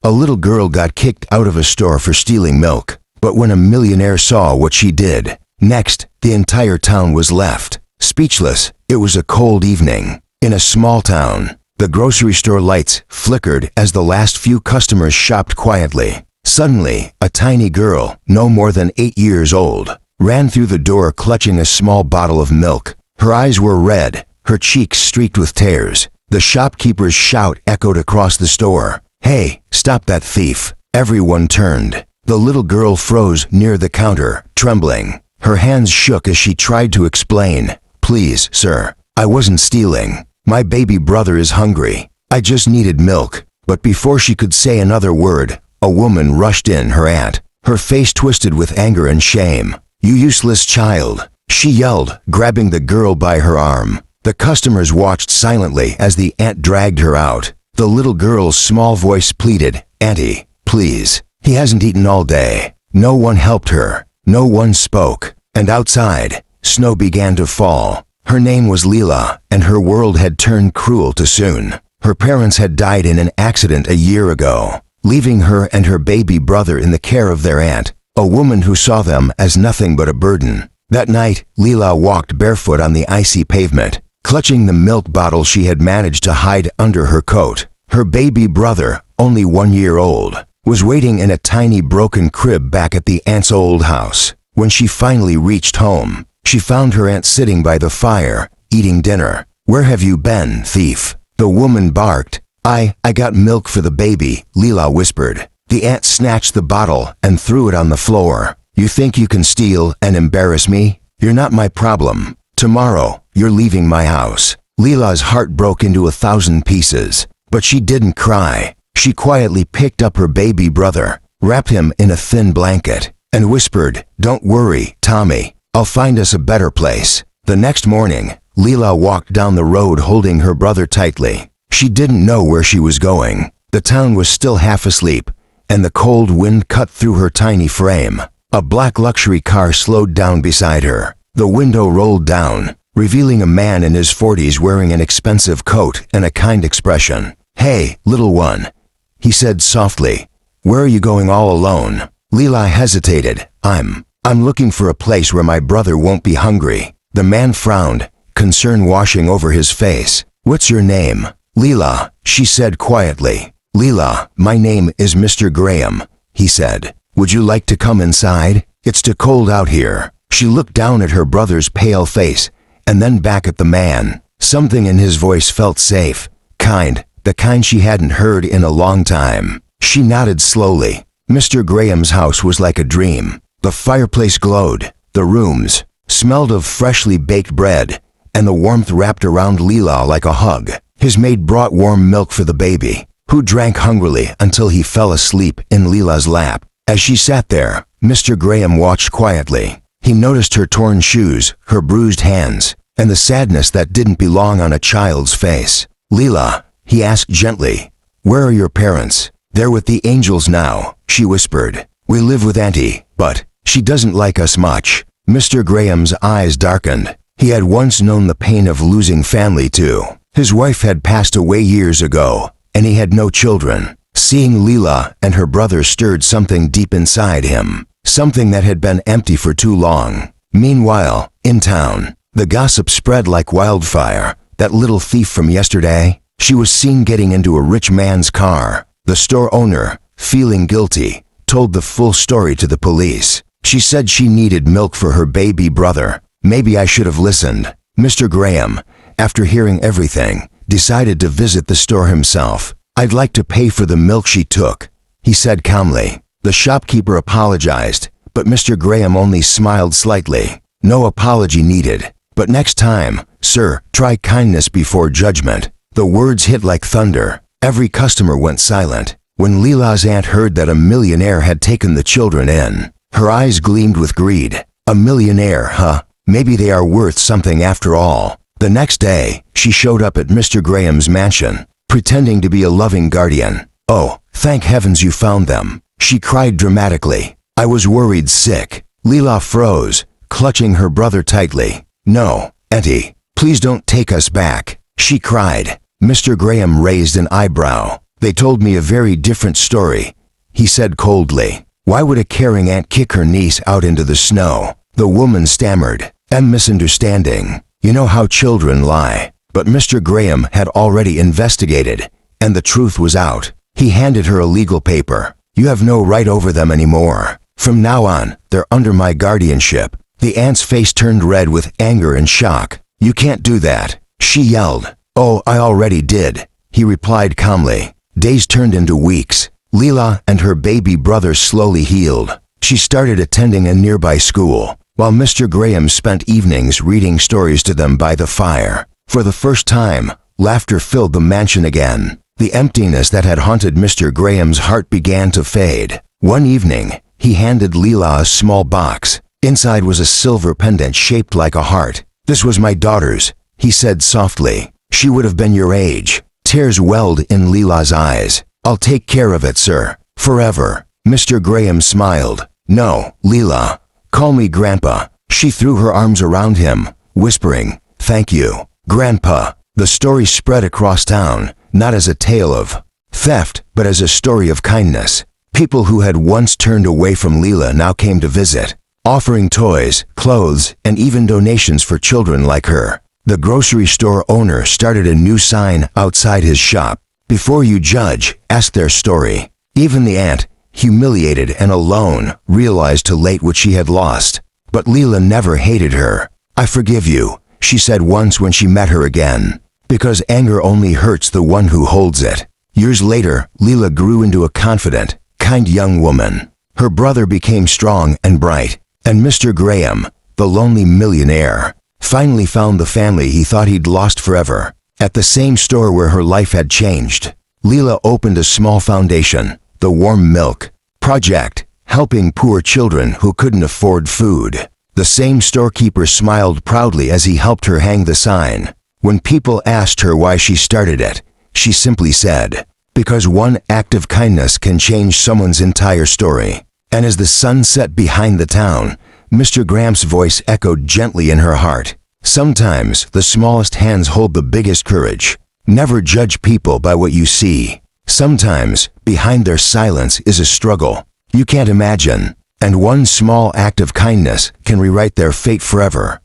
A little girl got kicked out of a store for stealing milk, but when a millionaire saw what she did, next, the entire town was left speechless. It was a cold evening. In a small town, the grocery store lights flickered as the last few customers shopped quietly. Suddenly, a tiny girl, no more than 8 years old, ran through the door clutching a small bottle of milk. Her eyes were red, her cheeks streaked with tears. The shopkeeper's shout echoed across the store. "Hey, stop that thief!" Everyone turned. The little girl froze near the counter, trembling. Her hands shook as she tried to explain. "Please, sir, I wasn't stealing. My baby brother is hungry. I just needed milk." But before she could say another word, a woman rushed in, her aunt. Her face twisted with anger and shame. "You useless child," she yelled, grabbing the girl by her arm. The customers watched silently as the aunt dragged her out. The little girl's small voice pleaded, "Auntie, please. He hasn't eaten all day." No one helped her. No one spoke. And outside, snow began to fall. Her name was Leela, and her world had turned cruel too soon. Her parents had died in an accident a year ago, leaving her and her baby brother in the care of their aunt, a woman who saw them as nothing but a burden. That night, Leela walked barefoot on the icy pavement, clutching the milk bottle she had managed to hide under her coat. Her baby brother, only 1 year old, was waiting in a tiny broken crib back at the aunt's old house. When she finally reached home, she found her aunt sitting by the fire, eating dinner. "Where have you been, thief?" the woman barked. I got milk for the baby," Leela whispered. The aunt snatched the bottle and threw it on the floor. "You think you can steal and embarrass me? You're not my problem. Tomorrow, you're leaving my house." Leela's heart broke into 1,000 pieces, but she didn't cry. She quietly picked up her baby brother, wrapped him in a thin blanket, and whispered, "Don't worry, Tommy. I'll find us a better place." The next morning, Leela walked down the road holding her brother tightly. She didn't know where she was going. The town was still half asleep, and the cold wind cut through her tiny frame. A black luxury car slowed down beside her. The window rolled down, revealing a man in his 40s wearing an expensive coat and a kind expression. "Hey, little one," he said softly. "Where are you going all alone?" Leela hesitated. I'm looking for a place where my brother won't be hungry." The man frowned, concern washing over his face. "What's your name?" "Leela," she said quietly. "Leela, my name is Mr. Graham," he said. "Would you like to come inside? It's too cold out here." She looked down at her brother's pale face, and then back at the man. Something in his voice felt safe, kind, the kind she hadn't heard in a long time. She nodded slowly. Mr. Graham's house was like a dream. The fireplace glowed, the rooms smelled of freshly baked bread, and the warmth wrapped around Leela like a hug. His maid brought warm milk for the baby, who drank hungrily until he fell asleep in Leela's lap. As she sat there, Mr. Graham watched quietly. He noticed her torn shoes, her bruised hands, and the sadness that didn't belong on a child's face. "Leela," he asked gently, "where are your parents?" "They're with the angels now," she whispered. "We live with Auntie, but she doesn't like us much." Mr. Graham's eyes darkened. He had once known the pain of losing family too. His wife had passed away years ago, and he had no children. Seeing Leela and her brother stirred something deep inside him, something that had been empty for too long. Meanwhile, in town, the gossip spread like wildfire. That little thief from yesterday, she was seen getting into a rich man's car. The store owner, feeling guilty, told the full story to the police. She said she needed milk for her baby brother. Maybe I should have listened. Mr. Graham, after hearing everything, decided to visit the store himself. "I'd like to pay for the milk she took," he said calmly. The shopkeeper apologized, but Mr. Graham only smiled slightly. "No apology needed. But next time, sir, try kindness before judgment." The words hit like thunder. Every customer went silent. When Leela's aunt heard that a millionaire had taken the children in, her eyes gleamed with greed. "A millionaire, huh? Maybe they are worth something after all." The next day, she showed up at Mr. Graham's mansion, pretending to be a loving guardian. "Oh, thank heavens you found them," she cried dramatically. "I was worried sick." Leela froze, clutching her brother tightly. "No, Auntie, please don't take us back," she cried. Mr. Graham raised an eyebrow. They told me a very different story, he said coldly. Why would a caring aunt kick her niece out into the snow? The woman stammered. "I'm misunderstanding. You know how children lie." But Mr. Graham had already investigated, and the truth was out. He handed her a legal paper. "You have no right over them anymore. From now on, they're under my guardianship." The aunt's face turned red with anger and shock. "You can't do that," she yelled. "Oh, I already did," he replied calmly. Days turned into weeks. Leela and her baby brother slowly healed. She started attending a nearby school, while Mr. Graham spent evenings reading stories to them by the fire. For the first time, laughter filled the mansion again. The emptiness that had haunted Mr. Graham's heart began to fade. One evening, he handed Leela a small box. Inside was a silver pendant shaped like a heart. "This was my daughter's," he said softly. "She would have been your age." Tears welled in Leela's eyes. "I'll take care of it, sir. Forever." Mr. Graham smiled. "No, Leela. Call me Grandpa." She threw her arms around him, whispering, "Thank you, Grandpa." The story spread across town, not as a tale of theft, but as a story of kindness. People who had once turned away from Leela now came to visit, offering toys, clothes, and even donations for children like her. The grocery store owner started a new sign outside his shop. "Before you judge, ask their story." Even the aunt, humiliated and alone, realized too late what she had lost. But Leela never hated her. "I forgive you," she said once when she met her again, "because anger only hurts the one who holds it." Years later, Leela grew into a confident, kind young woman. Her brother became strong and bright, and Mr. Graham, the lonely millionaire, finally found the family he thought he'd lost forever. At the same store where her life had changed, Leela opened a small foundation, the Warm Milk Project, helping poor children who couldn't afford food. The same storekeeper smiled proudly as he helped her hang the sign. When people asked her why she started it, she simply said, "Because one act of kindness can change someone's entire story." And as the sun set behind the town, Mr. Graham's voice echoed gently in her heart. Sometimes the smallest hands hold the biggest courage. Never judge people by what you see. Sometimes behind their silence is a struggle you can't imagine, and one small act of kindness can rewrite their fate forever.